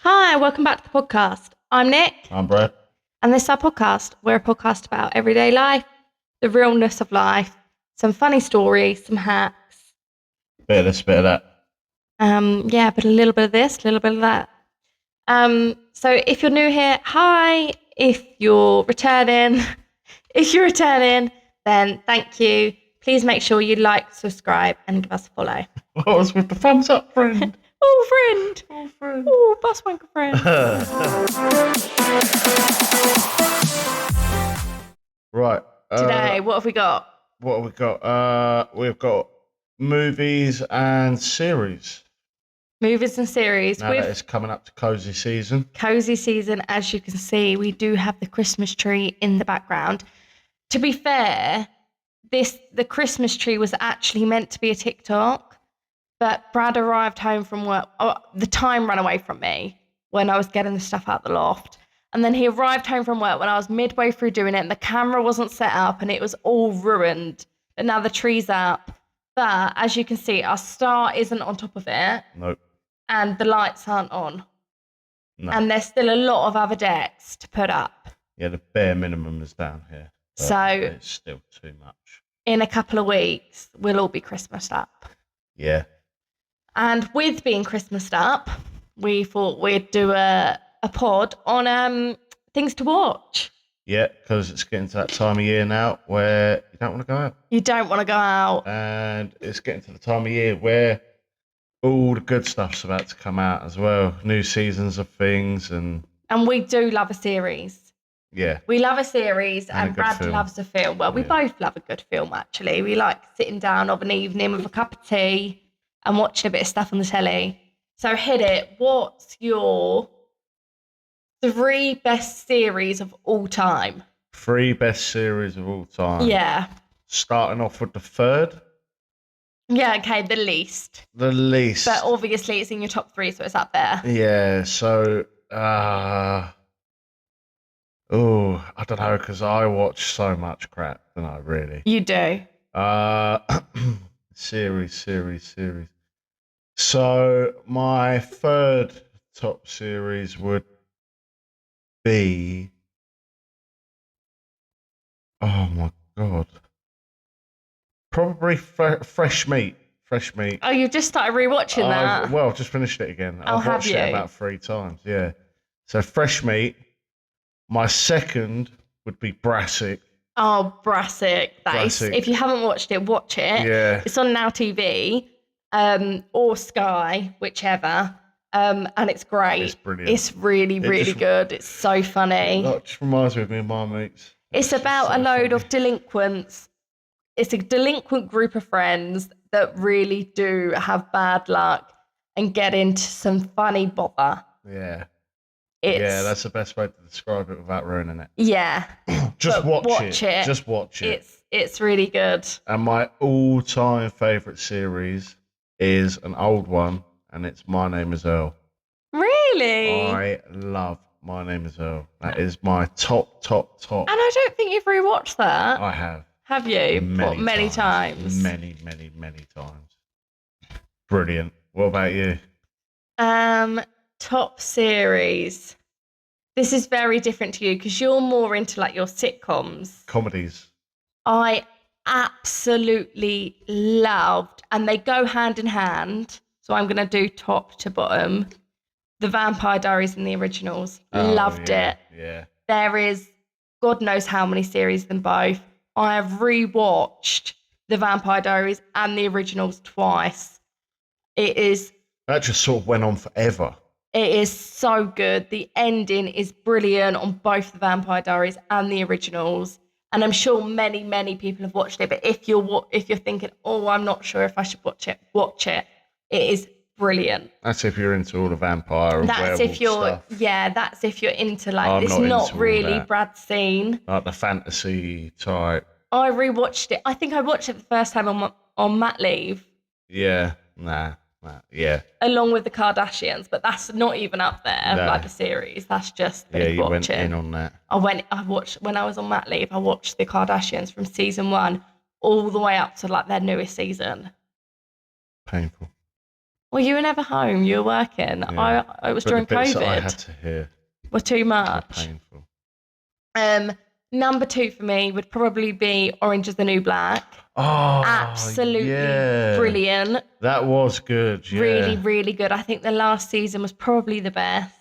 Hi, welcome back to the podcast. I'm Nick, I'm Brad. and this is our podcast. We're a podcast about everyday life, the realness of life, some funny stories, some hacks. Bit of this, bit of that. But a little bit of this, a little bit of that. So if you're new here, hi. If you're returning, then thank you. Please make sure you like, subscribe, and give us a follow. What was with the thumbs up, friend? Oh, friend. Oh, friend. Oh, bus wanker friend. Right. Today, what have we got? What have we got? We've got movies and series. Movies and series. Now that it's coming up to cozy season. Cozy season, as you can see, we do have the Christmas tree in the background. To be fair, the Christmas tree was actually meant to be a TikTok, but Brad arrived home from work. The time ran away from me when I was getting the stuff out the loft. And then he arrived home from work when I was midway through doing it, and the camera wasn't set up and it was all ruined. But now the tree's up. But as you can see, our star isn't on top of it. Nope. And the lights aren't on. No. And there's still a lot of other decks to put up. Yeah, the bare minimum is down here. So it's still too much. In a couple of weeks, we'll all be Christmased up. Yeah. And with being Christmased up, we thought we'd do a pod on things to watch. Yeah, because it's getting to that time of year now where you don't want to go out. You don't want to go out. And it's getting to the time of year where all the good stuff's about to come out as well. New seasons of things and we do love a series. Yeah. We love a series and Brad film. loves a film. Well, we both love a good film, actually. We like sitting down of an evening with a cup of tea and watching a bit of stuff on the telly. So hit it. What's your 3 best series of all time? 3 best series of all time. Yeah. Starting off with the third. Yeah, okay, the least. The least. But obviously it's in your top 3, so it's up there. Yeah, so, I don't know, because I watch so much crap, don't I, really? You do. Series. So, my third top series would be... Oh, my God. Probably Fresh Meat. Oh, you've just started rewatching that? Well, I've just finished it again. Oh, I've watched it about 3 times, yeah. So Fresh Meat. My second would be Brassic. Oh, Brassic. If you haven't watched it, watch it. Yeah. It's on Now TV or Sky, whichever. And it's great. It's brilliant. It's really, really good. It's so funny. That just reminds me of me and my mates. It's about a load of delinquents. It's a delinquent group of friends that really do have bad luck and get into some funny bother. Yeah. Yeah, that's the best way to describe it without ruining it. Yeah. Just watch it. Just watch it. It's really good. And my all-time favourite series is an old one, and it's My Name is Earl. Really? I love My Name is Earl. That is my top. And I don't think you've rewatched that. I have. Have you? Many times? Many times. Brilliant. What about you? Top series. This is very different to you because you're more into like your sitcoms. Comedies. I absolutely loved, and they go hand in hand. So I'm going to do top to bottom. The Vampire Diaries and the originals. Loved it. Yeah. There is God knows how many series of them both. I have rewatched the Vampire Diaries and the originals twice. That just sort of went on forever. It is so good. The ending is brilliant on both the Vampire Diaries and the originals. And I'm sure many, many people have watched it. But if you're thinking, oh, I'm not sure if I should watch it. It is brilliant. That's if you're into all the vampire and werewolf stuff. Yeah, that's if you're into like it's not really Brad's scene. Like the fantasy type. I rewatched it. I think I watched it the first time on mat leave. Yeah, yeah. Along with the Kardashians, but that's not even up there, like the series. That's just you went in on that. I watched when I was on mat leave. I watched the Kardashians from season 1 all the way up to like their newest season. Painful. Well, you were never home. You were working. Yeah. I was But during the bits that I COVID. had to hear Were too were much. painful. Number 2 for me would probably be Orange is the New Black. Oh, Absolutely yeah. brilliant. That was good, yeah. Really, really good. I think the last season was probably the best.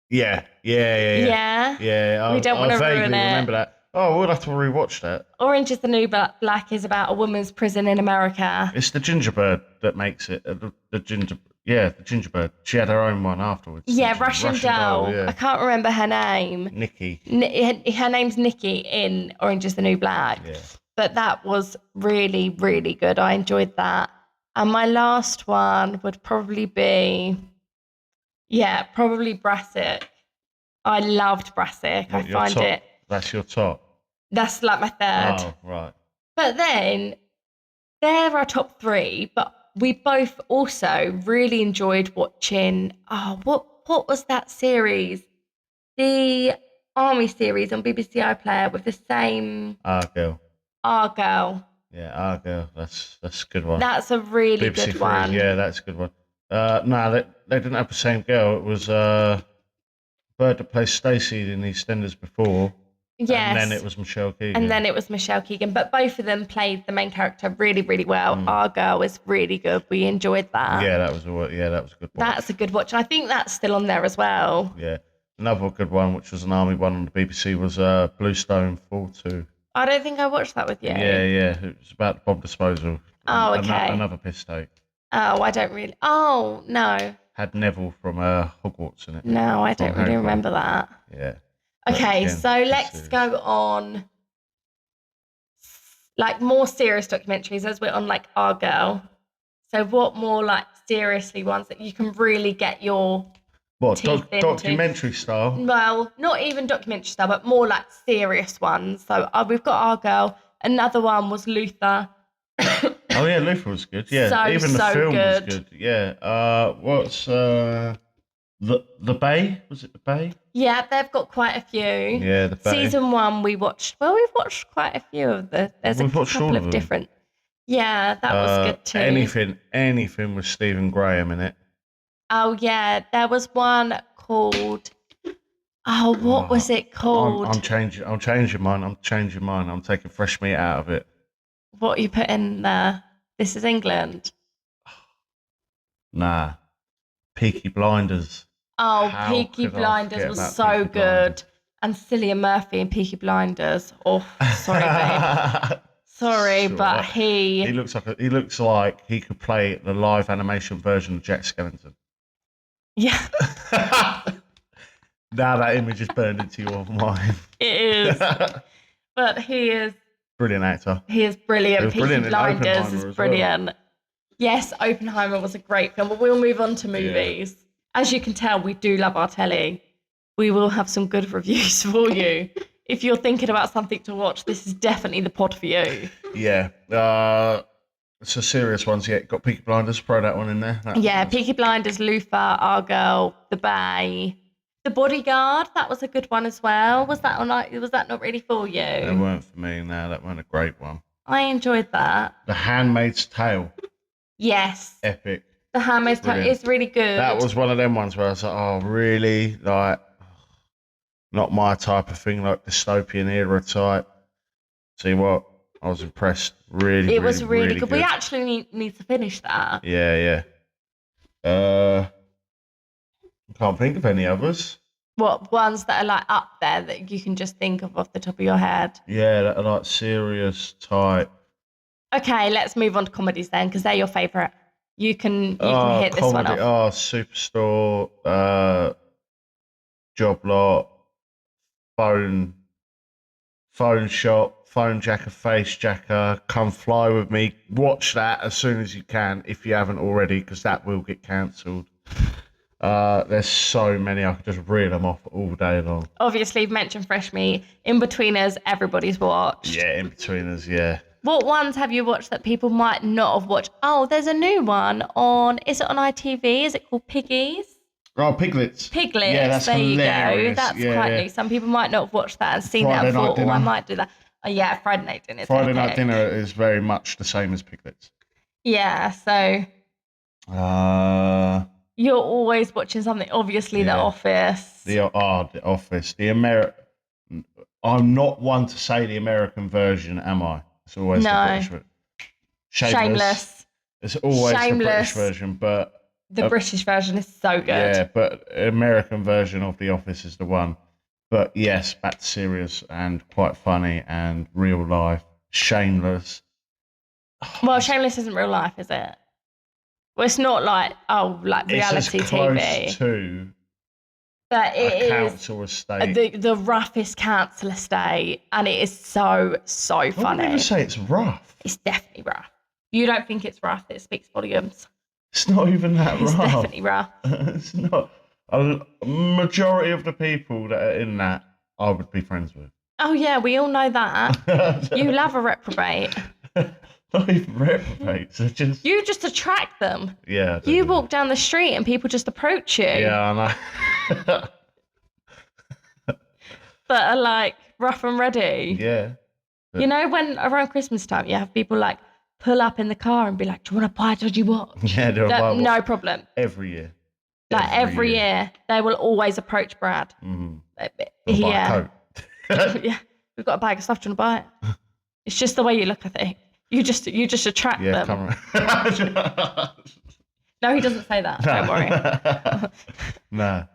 Yeah. Yeah? We don't I want to vaguely ruin it. remember that. Oh, we'll have to rewatch that. Orange is the New Black is about a woman's prison in America. It's the gingerbird that makes it. The gingerbird. She had her own one afterwards. Yeah, Russian doll. Yeah. I can't remember her name. Nikki. Her name's Nikki in Orange is the New Black. Yeah. But that was really, really good. I enjoyed that. And my last one would probably be, probably Brassic. I loved Brassic. What, your top? That's your top? That's like my third. Oh, right. But then, they're our top 3, but we both also really enjoyed watching, what was that series? The Army series on BBC iPlayer with the same... Argyle. Argyle. Yeah, Argyle. That's a good one. That's a really BBC good one. Yeah, that's a good one. No, they didn't have the same girl. It was bird that plays Stacey in EastEnders before. Yes. And then it was Michelle Keegan. But both of them played the main character really, really well. Argyle is really good. We enjoyed that. Yeah, that was a good watch. That's a good watch. I think that's still on there as well. Yeah. Another good one, which was an army one on the BBC, was Bluestone 4-2. I don't think I watched that with you. Yeah. It was about the bomb disposal. Oh, okay. Another piss take. Oh, I don't really... Oh, no. Had Neville from Hogwarts in it. No, I don't really remember that. Yeah. Okay, so let's go on like more serious documentaries as we're on like Argyle. So what more like seriously ones that you can really get your teeth into? Documentary style? Well, not even documentary style, but more like serious ones. So we've got Argyle. Another one was Luther. Oh yeah, Luther was good. Yeah, even the film was good. Yeah. What's the Bay? Was it the Bay? Yeah, they've got quite a few. Yeah, the Bay. Season 1 we watched. Well, we've watched quite a few of the. There's a couple of different. Yeah, that was good too. Anything with Stephen Graham in it. Oh yeah, there was one called. Oh, what was it called? I'm changing mine. I'm taking fresh meat out of it. What you put in there? This is England. Nah, Peaky Blinders. Oh, Peaky Blinders was so good. And Cillian Murphy in Peaky Blinders. Oh, sorry, babe. Sorry, but he looks like he could play the live animation version of Jack Skellington. Yeah. Now that image is burned into your mind. It is. But he is brilliant actor. He is brilliant. Peaky Blinders is brilliant. Well. Yes, Oppenheimer was a great film, but we'll move on to movies. Yeah. As you can tell, we do love our telly. We will have some good reviews for you. If you're thinking about something to watch, this is definitely the pod for you. Yeah. It's a serious one. Yeah, got Peaky Blinders. Throw that one in there. Peaky Blinders, Luther, Argyle, The Bay. The Bodyguard, that was a good one as well. Was that not really for you? It weren't for me, no. That wasn't a great one. I enjoyed that. The Handmaid's Tale. Yes. Epic. The Handmaid's Tale is really good. That was one of them ones where I was like, oh, really? Like, not my type of thing, like dystopian era type. See what? I was impressed. It was really good. We actually need to finish that. Yeah. I can't think of any others. What ones that are like up there that you can just think of off the top of your head? Yeah, that are like serious type. Okay, let's move on to comedies then, because they're your favourite. You can hit this one off. Oh, Superstore, Job Lot, Phone Shop, Phone Jacker, Face Jacker, Come Fly With Me. Watch that as soon as you can if you haven't already, because that will get cancelled. There's so many, I could just reel them off all day long. Obviously, you've mentioned Fresh Meat. In-Betweeners, everybody's watched. Yeah, In-Betweeners, yeah. What ones have you watched that people might not have watched? Oh, there's a new one is it on ITV? Is it called Piggies? Oh, Piglets. Yeah, that's there hilarious. You go. That's quite new. Some people might not have watched that and seen that and thought, I might do that. Oh, yeah, Friday Night Dinner. Friday Night Dinner is very much the same as Piglets. Yeah, so Uh, you're always watching something. Obviously, The yeah. Office. The Office. I'm not one to say the American version, am I? It's always the No. British version. Shameless. Shameless. It's always the British Shameless. version, but The British version is so good. yeah, but American version of The Office is the one. But yes, back to serious and quite funny and real life. Shameless. Well, Shameless isn't real life, is it? Well, it's not like It's as reality close TV, to but a it is council estate. the roughest council estate, and it is so I wouldn't even funny. say it's rough. It's definitely rough. You don't think it's rough? It speaks volumes. It's not even that It's rough. definitely rough. It's not. A majority of the people that are in that, I would be friends with. Oh yeah, we all know that. You love a reprobate. Not even reprobates. They're just. You just attract them. Yeah. You walk down the street and people just approach you. Yeah, I know. That are like rough and ready. Yeah. You know, when around Christmas time, you have people like pull up in the car and be like, "Do you want to buy a dodgy watch?" Yeah, No problem. Every year. Like every year, they will always approach Brad. Mm-hmm. Yeah. Buy a coat. Yeah, we've got a bag of stuff. Do you want to buy it? It's just the way you look, I think. You just attract them. Come around. No, he doesn't say that. Don't worry. No.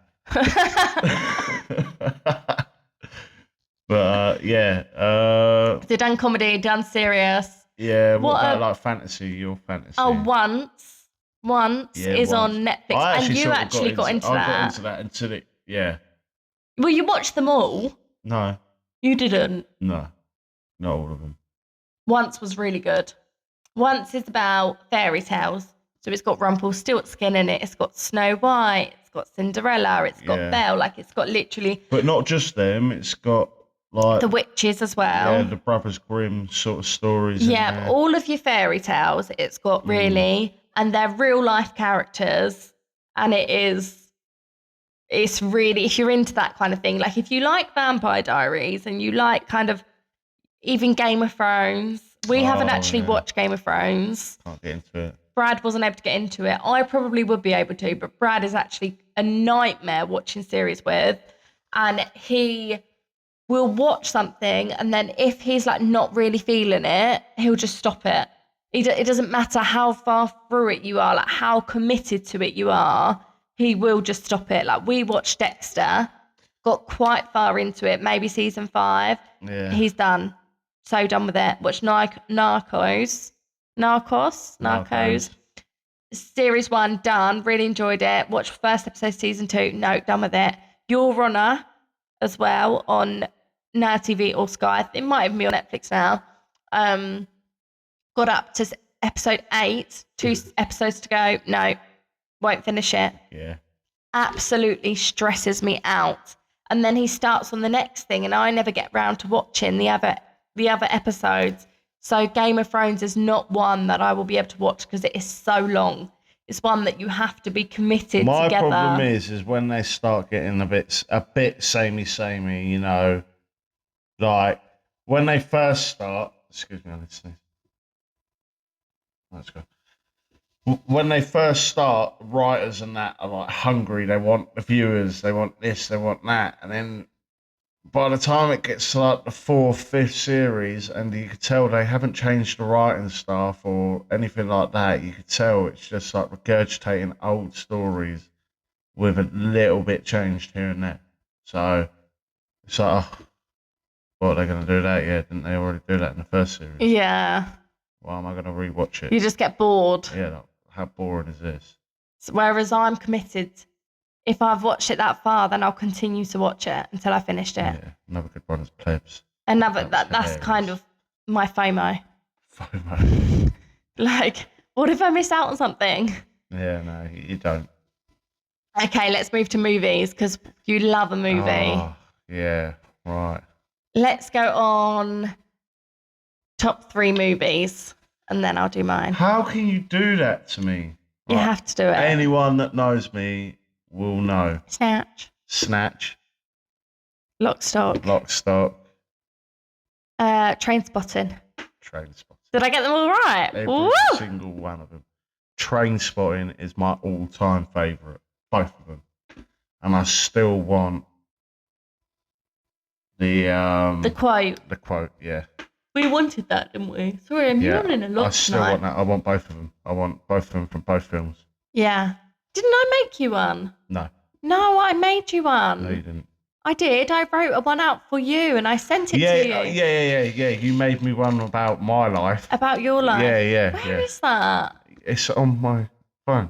But yeah. They've done comedy, done serious. Yeah. What about like fantasy? Your fantasy? Oh, Once is on Netflix, and you actually got into that. I got into that until it. Yeah. Well, you watched them all. No. You didn't. No. Not all of them. Once was really good. Once is about fairy tales. So it's got Rumpelstiltskin in it. It's got Snow White. It's got Cinderella. It's got Belle. Like, it's got literally. But not just them. It's got like the witches as well. Yeah, the Brothers Grimm sort of stories. Yeah, all of your fairy tales. It's got really, and they're real life characters, and it's really, if you're into that kind of thing, like if you like Vampire Diaries and you like kind of even Game of Thrones. We haven't actually watched Game of Thrones. Can't get into it. Brad wasn't able to get into it. I probably would be able to, but Brad is actually a nightmare watching series with, and he will watch something, and then if he's like not really feeling it, he'll just stop it. It doesn't matter how far through it you are, like how committed to it you are, he will just stop it. Like we watched Dexter, got quite far into it, maybe season 5. Yeah. He's done. So done with it. Watched Narcos. Series 1, done. Really enjoyed it. Watched first episode, season 2. No, done with it. Your Honor as well on Now TV or Sky. It might even be on Netflix now. Got up to episode 8. 2 episodes to go. No, won't finish it. Yeah. Absolutely stresses me out. And then he starts on the next thing, and I never get round to watching the other episodes. So Game of Thrones is not one that I will be able to watch because it is so long. It's one that you have to be committed My together. My problem is when they start getting a bit samey, you know, like when they first start. Excuse me, let's see. Let's go. When they first start, writers and that are like hungry. They want the viewers. They want this. They want that. And then by the time it gets to like the 4th, 5th series, and you could tell they haven't changed the writing staff or anything like that. You could tell it's just like regurgitating old stories with a little bit changed here and there. So it's like, what, they're going to do that? Yeah, didn't they already do that in the first series? Yeah. Why am I going to rewatch it? You just get bored. Yeah, like, how boring is this? So whereas I'm committed. If I've watched it that far, then I'll continue to watch it until I finished it. Yeah, another good one is Plebs. That's kind of my FOMO. FOMO. Like, what if I miss out on something? Yeah, no, you don't. Okay, let's move to movies because you love a movie. Oh, yeah, right. Let's go on top 3 movies and then I'll do mine. How can you do that to me? You have to do it. Anyone that knows me will know. Snatch. Lock, Stock. Train Spotting. Did I get them all right? Every Woo! single one of them. Trainspotting is my all-time favourite. Both of them. And I still want The quote. the quote, yeah. We wanted that, didn't we? Sorry, I'm yawning a lot I still tonight. want that. I want both of them. I want both of them from both films. Yeah. Didn't I make you one? No. No, I made you one. No, you didn't. I did. I wrote one out for you and I sent it to you. Yeah. You made me one about my life. About your life? Yeah. Where is that? It's on my phone.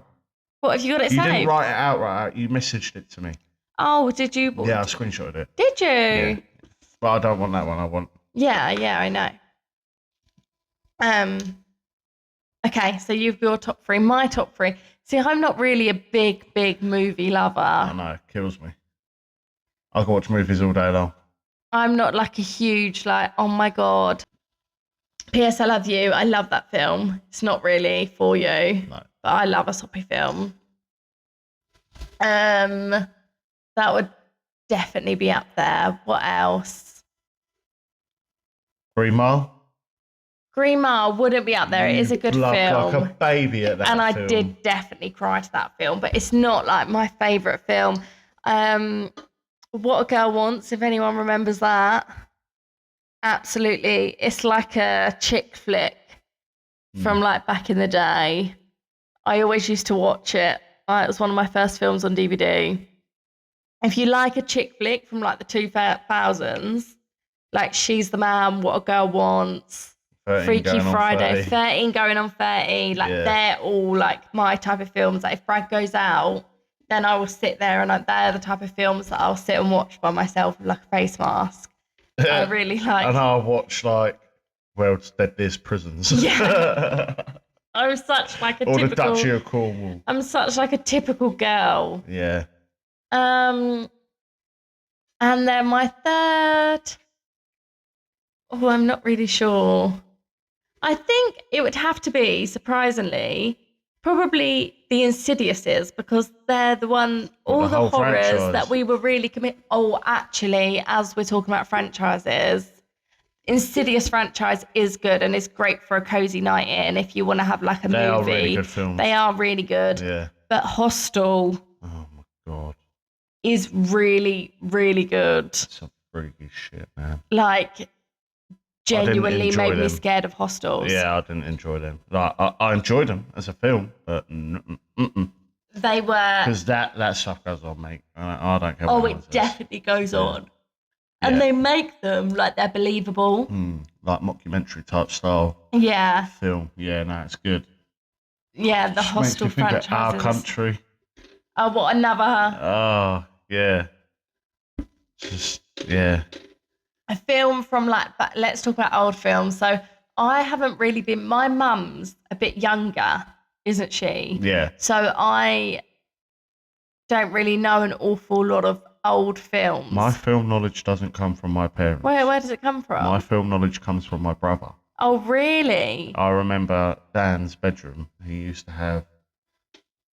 What, have you got it You saved? didn't write it out. You messaged it to me. Oh, did you? Yeah, I screenshotted it. Did you? Yeah. But I don't want that one. I want... Yeah, I know. Okay, so you've your top three. My top three. See, I'm not really a big movie lover. I know, it kills me. I can watch movies all day long. I'm not like a huge, like, oh my God. P.S. I Love You. I love that film. It's not really for you. No. But I love a soppy film. That would definitely be up there. What else? 3 Mile? Green Mile wouldn't be up there. It is a good film. Like a baby at that and I film. did definitely cry to that film, but it's not like my favourite film. What a Girl Wants, if anyone remembers that. Absolutely. It's like a chick flick from like back in the day. I always used to watch it. It was one of my first films on DVD. If you like a chick flick from like the 2000s, like She's the Man, What a Girl Wants, Freaky Friday, 13 going on 30, like they're all like my type of films. Like if Brad goes out, then I will sit there and they're the type of films that I'll sit and watch by myself with like a face mask. I really like. And I'll watch like World's Deadliest Prisons. Yeah. I'm such like a or typical. the Duchy of Cornwall. I'm such like a typical girl. Yeah. And then my third. Oh, I'm not really sure. I think it would have to be, surprisingly, probably the Insidiouses, because they're the one, all the horrors franchise. that we were really Oh, actually, as we're talking about franchises, Insidious franchise is good and it's great for a cozy night in if you want to have like a movie. They are really good films. They are really good. Yeah. But Hostel. Oh my God. Is really, really good. It's some freaky shit, man. Like, genuinely made me them. scared of hostels. Yeah, I didn't enjoy them. Like, I enjoyed them as a film, but they were because that stuff goes on, mate. I don't care. Oh, it definitely goes on, and they make them like they're believable, like mockumentary type style. Yeah, film. Yeah, no, it's good. Yeah, the Just Hostel makes me think franchises. of Our Country. Oh, what another? Oh, yeah. Just yeah. A film from like, let's talk about old films. So I haven't really been, my mum's a bit younger, isn't she? Yeah. So I don't really know an awful lot of old films. My film knowledge doesn't come from my parents. Where does it come from? My film knowledge comes from my brother. Oh, really? I remember Dan's bedroom. He used to have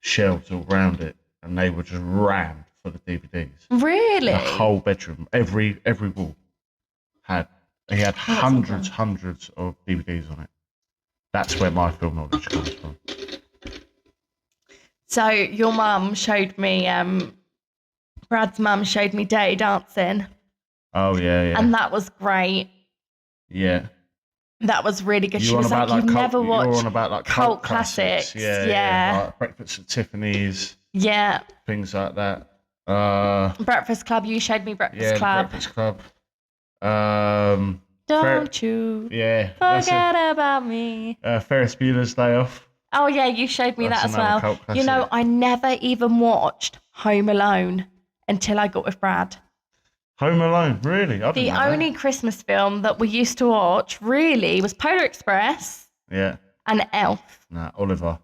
shelves all around it, and they were just rammed full of DVDs. Really? The whole bedroom, every wall. He had hundreds of DVDs on it. That's where my film knowledge comes from. So your mum showed me, Brad's mum showed me Dirty Dancing. Oh yeah. And that was great. Yeah. That was really good. You She was like, you've never watched you're on about like cult classics. Yeah. Like Breakfast at Tiffany's. Yeah. Things like that. Breakfast Club. You showed me Breakfast Club. Breakfast Club. Don't you forget about me. Ferris Bueller's Day Off. Oh yeah, you showed me That's that as another well. cult classic. You know, I never even watched Home Alone until I got with Brad. Home Alone, really? I didn't The know that. only Christmas film that we used to watch really was Polar Express. Yeah. And Elf. Nah, Oliver.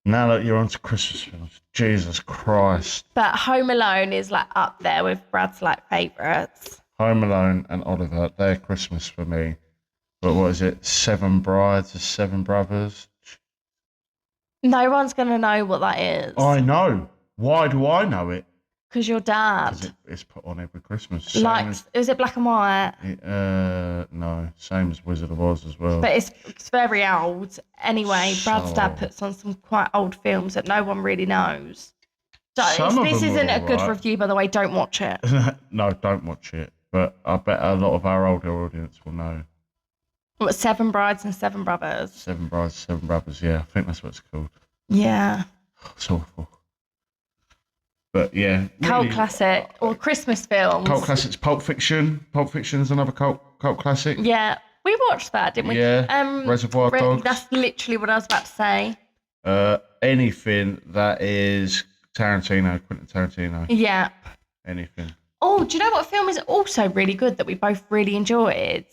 Now that you're onto Christmas films, Jesus Christ. But Home Alone is like up there with Brad's like favourites. Home Alone and Oliver, they're Christmas for me. But what is it? 7 Brides or 7 Brothers? No one's going to know what that is. I know. Why do I know it? Because your dad 'cause it's put on every Christmas. Same likes. Is it black and white? no, same as Wizard of Oz as well. But it's very old. Anyway, Brad's dad So- puts on some quite old films that no one really knows. So Some of this them are isn't a good alright. review, by the way. Don't watch it. No, don't watch it. But I bet a lot of our older audience will know. What, Seven Brides and Seven Brothers? Seven Brides, Seven Brothers. Yeah, I think that's what it's called. Yeah. It's awful. But yeah, Cult really, classic or Christmas films. cult classics. Pulp Fiction. Pulp Fiction's another cult classic. Yeah, we watched that, didn't we? Yeah. Reservoir Dogs. That's literally what I was about to say. Anything that is Quentin Tarantino. Yeah. Anything. Oh, do you know what film is also really good that we both really enjoyed?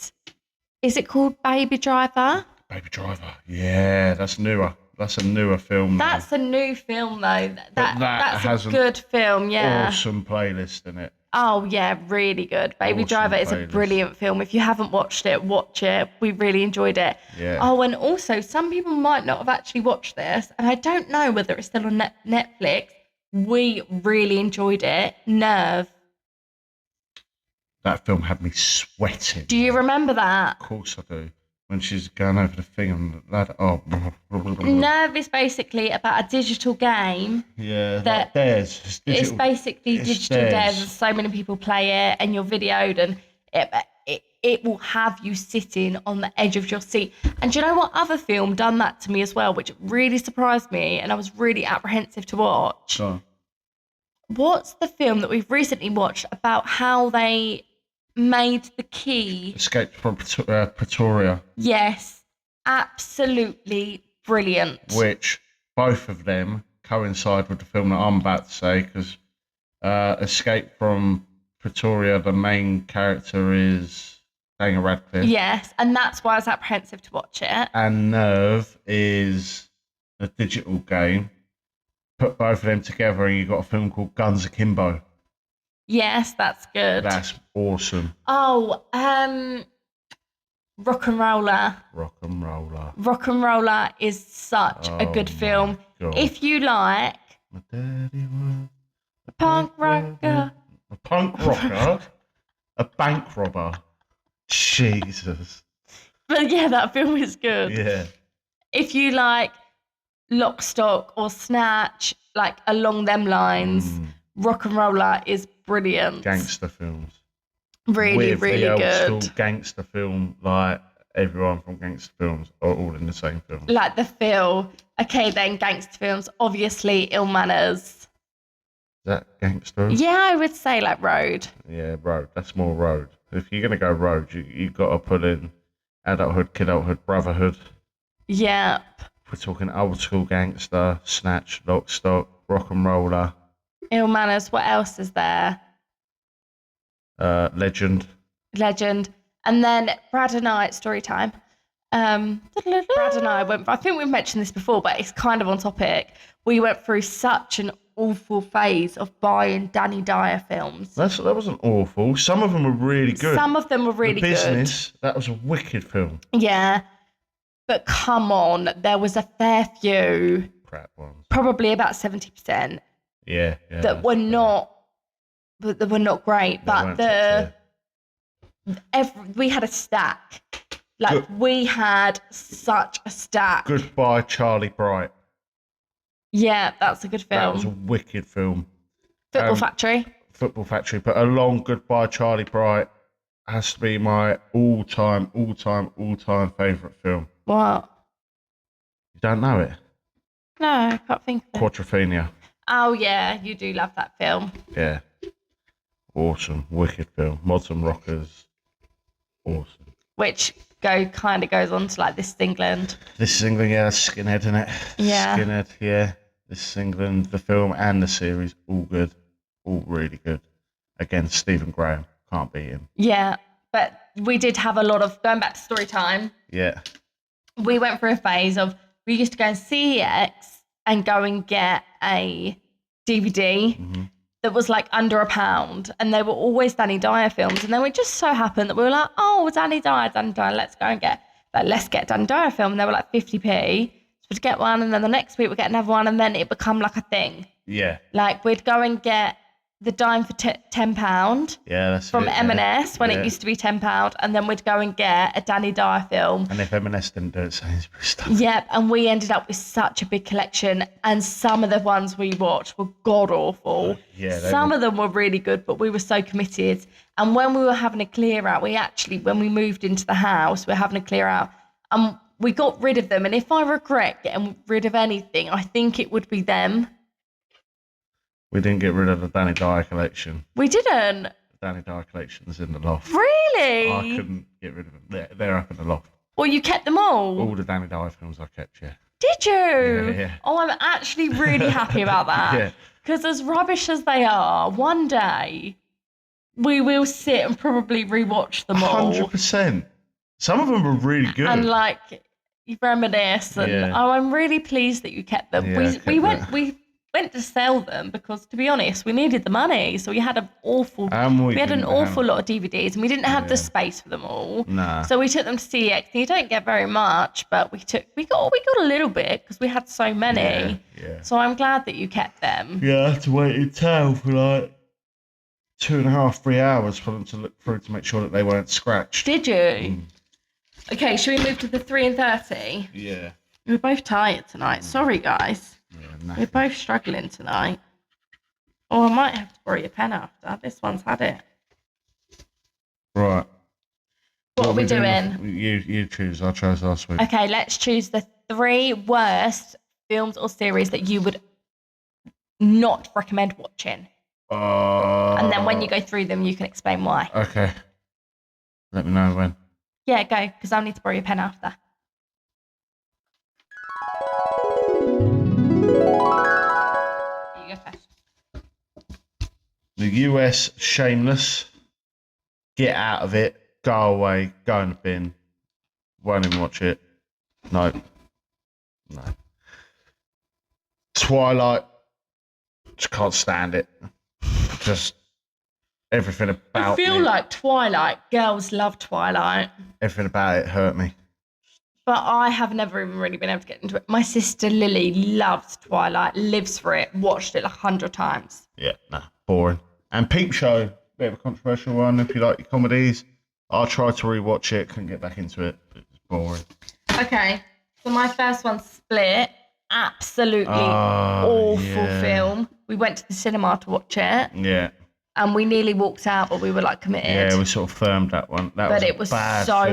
Is it called Baby Driver? Baby Driver. Yeah, that's newer. That's a newer film. That's a new film though. That That's has a an good film, yeah. awesome playlist in it. Oh yeah, really good. Baby Awesome Driver is a playlist. brilliant film. If you haven't watched it, watch it. We really enjoyed it. Yeah. Oh, and also some people might not have actually watched this, and I don't know whether it's still on Netflix. We really enjoyed it. Nerve. That film had me sweating. Do you remember that? Of course I do. When she's going over the thing and that. Oh. Nerve is basically about a digital game. Yeah. That like Dares. It's basically it's digital Dares. dares, and so many people play it, and you're videoed, and it will have you sitting on the edge of your seat. And do you know what other film done that to me as well, which really surprised me, and I was really apprehensive to watch? So, What's the film that we've recently watched about how they made the key? Escape from Pretoria. Yes, absolutely brilliant. Which both of them coincide with the film that I'm about to say, because Escape from Pretoria, the main character is Daniel Radcliffe. Yes, and that's why I was apprehensive to watch it. And Nerve is a digital game. Put both of them together and you've got a film called Guns Akimbo. Yes, that's good. That's awesome. Oh, Rock and Roller. Rock and Roller. Rock and Roller is such a good Oh film. my God. If you like My daddy was a punk rocker. a punk rocker, a bank robber. Jesus. But yeah, that film is good. Yeah. If you like Lock, Stock or Snatch, like along them lines, Rock and Roller is brilliant. Gangster films. Really, With really the old good. school gangster film, like everyone from gangster films are all in the same film. Like the feel. Okay, then gangster films, obviously Ill Manners. Is that gangster? Yeah, I would say like Road. Yeah, road. That's more road. If you're gonna go road, you got to put in adulthood, kidulthood, brotherhood. Yep. We're talking old school gangster, Snatch, Lock, Stock, Rock and Roller, Ill Manners. What else is there? Legend. Legend. And then Brad and I, story time. Brad and I went, I think we've mentioned this before, but it's kind of on topic. We went through such an awful phase of buying Danny Dyer films. That wasn't awful. Some of them were really good. Some of them were really The Business, that was a wicked film. good. Yeah. But come on, there was a fair few, Crap ones. probably about 70%, Yeah. that were not, but they were not great. But we had a stack. Like we had such a stack. Goodbye, Charlie Bright. Yeah, that's a good film. That was a wicked film. Football Factory. Football Factory, but along Goodbye, Charlie Bright has to be my all-time favourite film. What? You don't know it? No, I can't think of it. Quadrophenia. Oh yeah, you do love that film. Yeah. Awesome. Wicked film. Modern Rockers. Awesome. Which kind of goes on to like This Is England. This is England, yeah, that's Skinhead, isn't it? Yeah. Skinhead, yeah. This is England, the film and the series, all good. All really good. Again, Stephen Graham. Can't beat him. Yeah, but we did have a lot of, going back to story time, Yeah. we went through a phase of, we used to go and CEX and go and get a DVD that was like under £1, and they were always Danny Dyer films. And then it just so happened that we were like, oh, Danny Dyer, let's go and let's get Danny Dyer film. And they were like 50p. So we'd get one, and then the next week we'd get another one, and then it become like a thing. Yeah. Like we'd go and get the dime for £10 Yeah, that's from it, M&S when yeah. it used to be £10, and then we'd go and get a Danny Dyer film. And if M&S didn't do it, Sainsbury's stuff. Yep, and we ended up with such a big collection, and some of the ones we watched were god awful. Yeah, some of them were really good, but we were so committed. And when we were having a clear out, when we moved into the house, we were having a clear out, and we got rid of them. And if I regret getting rid of anything, I think it would be them. We didn't get rid of the Danny Dyer collection. We didn't. The Danny Dyer collection's in the loft. Really? I couldn't get rid of them. They're up in the loft. Well, you kept them all? All the Danny Dyer films I kept, yeah. Did you? Yeah. Oh, I'm actually really happy about that. Yeah. Because as rubbish as they are, one day we will sit and probably rewatch them all. 100%. Some of them were really good. And like you reminisce, and I'm really pleased that you kept them. Yeah, we went to sell them because, to be honest, we needed the money. So we had an awful lot of DVDs, and we didn't have the space for them all. Nah. So we took them to CX, and you don't get very much, but we got a little bit because we had so many. Yeah. So I'm glad that you kept them. Yeah, I had to wait in town for like 2.5, 3 hours for them to look through to make sure that they weren't scratched. Did you? Okay, should we move to the 3 and 30? Yeah. We're both tired tonight. Sorry, guys. Yeah, We're both struggling tonight. Oh, I might have to borrow your pen after. This one's had it. Right. What are we doing? You choose. I chose last week. Okay, let's choose the 3 worst films or series that you would not recommend watching. And then when you go through them, you can explain why. Okay. Let me know when. Yeah, go, because I'll need to borrow your pen after. You go first. The US Shameless. Get out of it. Go away. Go in the bin. Won't even watch it. No. Twilight. Just can't stand it. Just everything about it. I feel like Twilight. Girls love Twilight. Everything about it hurt me. But I have never even really been able to get into it. My sister Lily loves Twilight, lives for it, watched it 100 times. Yeah, boring. And Peep Show, bit of a controversial one if you like your comedies. I tried to rewatch it, couldn't get back into it. It's boring. Okay, so my first one, Split. Absolutely awful film. We went to the cinema to watch it. Yeah. And we nearly walked out, but we were like committed. Yeah, we sort of firmed that one. It was so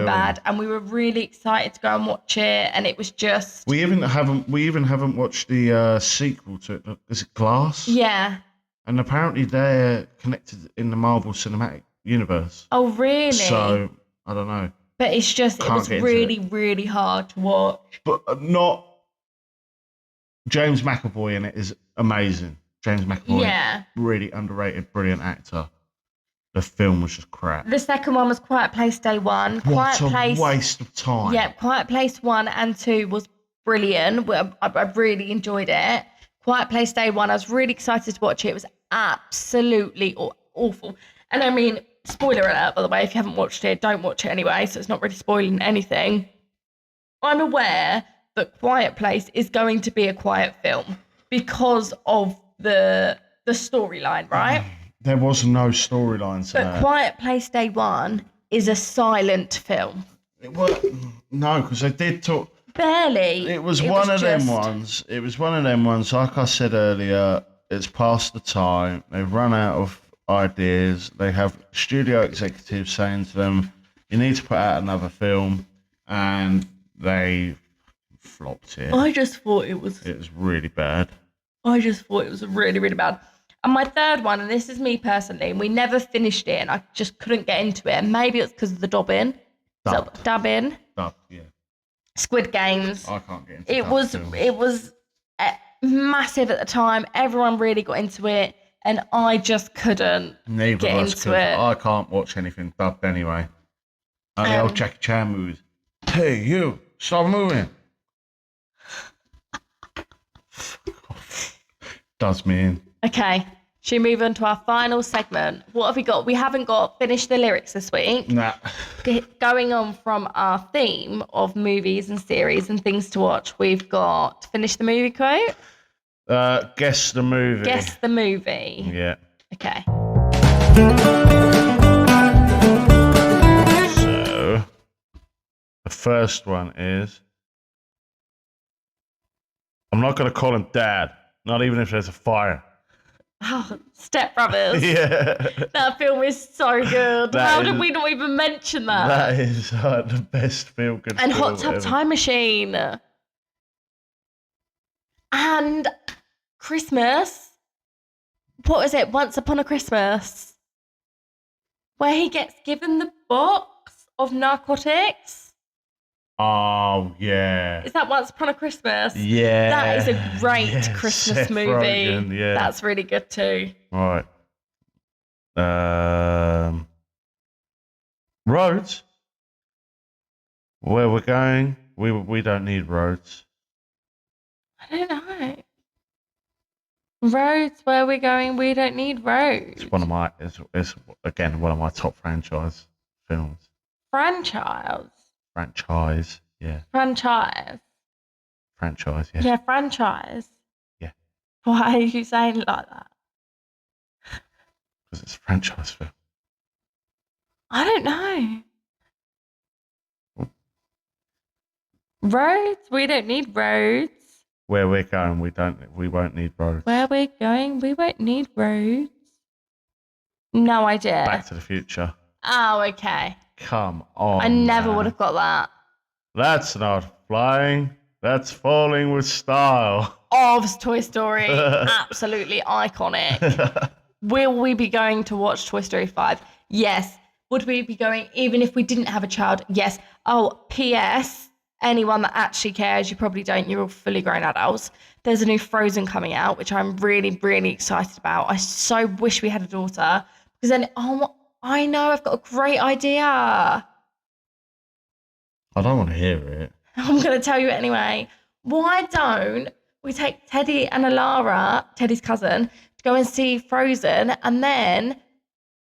bad, and we were really excited to go and watch it. And it was just we even haven't watched the sequel to it. Is it Glass? Yeah. And apparently they're connected in the Marvel Cinematic Universe. Oh, really? So I don't know. But it's just it was really, really hard to watch. But not James McAvoy in it is amazing. James McAvoy, really underrated, brilliant actor. The film was just crap. The second one was Quiet Place Day 1. What a waste of time. Yeah, Quiet Place 1 and 2 was brilliant. I really enjoyed it. Quiet Place Day 1, I was really excited to watch it. It was absolutely awful. And I mean, spoiler alert, by the way, if you haven't watched it, don't watch it anyway, so it's not really spoiling anything. I'm aware that Quiet Place is going to be a quiet film because of the storyline, right? There was no storyline to that. But Quiet Place Day 1 is a silent film. No, because they did talk. Barely. It was one of them ones. It was one of them ones. Like I said earlier, it's past the time. They've run out of ideas. They have studio executives saying to them, "You need to put out another film," and they flopped it. I just thought it was. It was really bad. I just thought it was really, really bad. And my third one, and this is me personally, we never finished it, and I just couldn't get into it. Maybe it's because of the dubbing. Dubbing. Dub, yeah. Squid Games. I can't get into it. It was massive at the time. Everyone really got into it, and I just couldn't get into it. I can't watch anything dubbed anyway. And the old Jackie Chan movies. Hey, you, stop moving. Does me in. Okay, should we move on to our final segment? What have we got? We haven't got Finish the Lyrics this week. Nah. Going on from our theme of movies and series and things to watch, we've got Finish the Movie Quote. Guess the movie. Guess the movie. Yeah. Okay. So, the first one is, I'm not going to call him Dad, not even if there's a fire. Oh, Step Brothers. Yeah. That film is so good. How did we not even mention that? That is the best feel-good And film Hot Tub ever. Time Machine. And Christmas. What was it? Once Upon a Christmas. Where he gets given the box of narcotics. Oh, yeah. Is that Once Upon a Christmas? Yeah. That is a great Christmas Seth movie. Rogen, yeah. That's really good too. Right. Roads. Where we're going, we don't need roads. I don't know. Roads, where we're going, we don't need roads. It's one of my, it's again one of my top franchise films. Franchise. Franchise, yeah. Franchise. Franchise, yeah. Yeah, franchise. Yeah. Why are you saying it like that? Because it's a franchise film. I don't know. Roads, we don't need roads. Where we're going, we won't need roads. Where we're going, we won't need roads. No idea. Back to the Future. Oh, okay. Come on. I never would have got that. That's not flying. That's falling with style. Of Toy Story. Absolutely iconic. Will we be going to watch Toy Story 5? Yes. Would we be going even if we didn't have a child? Yes. Oh, P.S. Anyone that actually cares, you probably don't. You're all fully grown adults. There's a new Frozen coming out, which I'm really, really excited about. I so wish we had a daughter because then, I know I've got a great idea. I don't want to hear it. I'm going to tell you anyway. Why don't we take Teddy and Alara, Teddy's cousin, to go and see Frozen, and then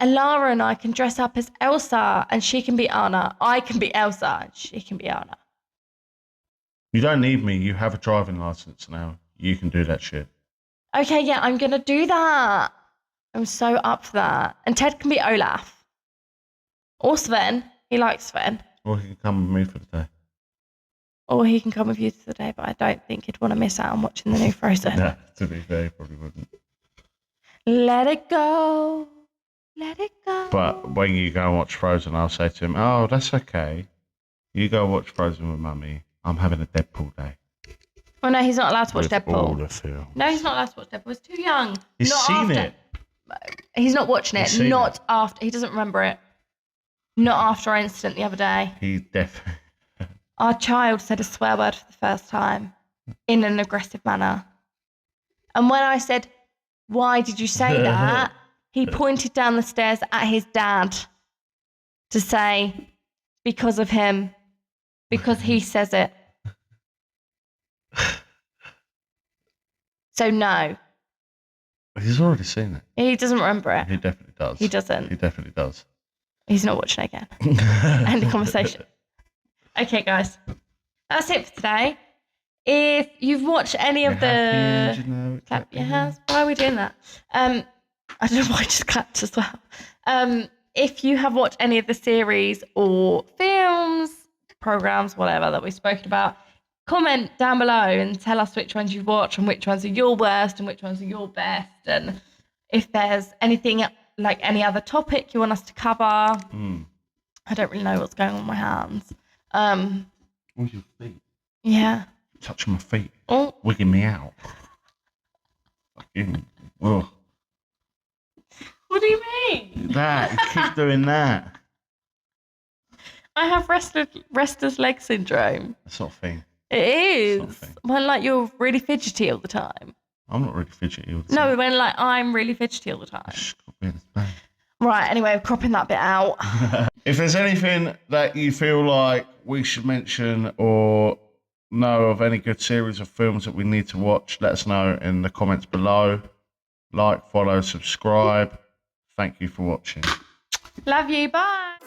Alara and I can dress up as Elsa, and she can be Anna. I can be Elsa, and she can be Anna. You don't need me. You have a driving license now. You can do that shit. Okay, yeah, I'm going to do that. I'm so up for that. And Ted can be Olaf. Or Sven. He likes Sven. Or he can come with me for the day. Or he can come with you today, but I don't think he'd want to miss out on watching the new Frozen. No, to be fair, he probably wouldn't. Let it go. Let it go. But when you go and watch Frozen, I'll say to him, oh, that's okay. You go watch Frozen with Mummy. I'm having a Deadpool day. Oh, no, he's not allowed to watch With Deadpool. all the film. No, he's not allowed to watch Deadpool. He's too young. He's Not seen after. it. He's not watching it. He's seen Not it. after. He doesn't remember it. Not after our incident the other day. He definitely. Our child said a swear word for the first time in an aggressive manner. And when I said, why did you say that? He pointed down the stairs at his dad to say, because of him, because he says it. So no, He's already seen it. he doesn't remember it. He definitely does. He doesn't. He definitely does. He's not watching it again. End of conversation. Okay, guys. That's it for today. If you've watched any of the... Clap your hands. Why are we doing that? I don't know why I just clapped as well. If you have watched any of the series or films, programs, whatever that we've spoken about, comment down below and tell us which ones you've watched and which ones are your worst and which ones are your best. And if there's anything like any other topic you want us to cover. I don't really know what's going on with my hands. Where's your feet? Yeah. Touching my feet. Oh. Wigging me out. Fucking. Ugh. What do you mean? That. You keep doing that. I have restless leg syndrome. That's not a thing. It is. It's not a thing. When like you're really fidgety all the time. I'm not really fidgety all the No, time. when like I'm really fidgety all the time. Stop being this bad. Right, anyway, we're cropping that bit out. If there's anything that you feel like we should mention or know of any good series of films that we need to watch, let us know in the comments below. Like, follow, subscribe. Thank you for watching. Love you. Bye.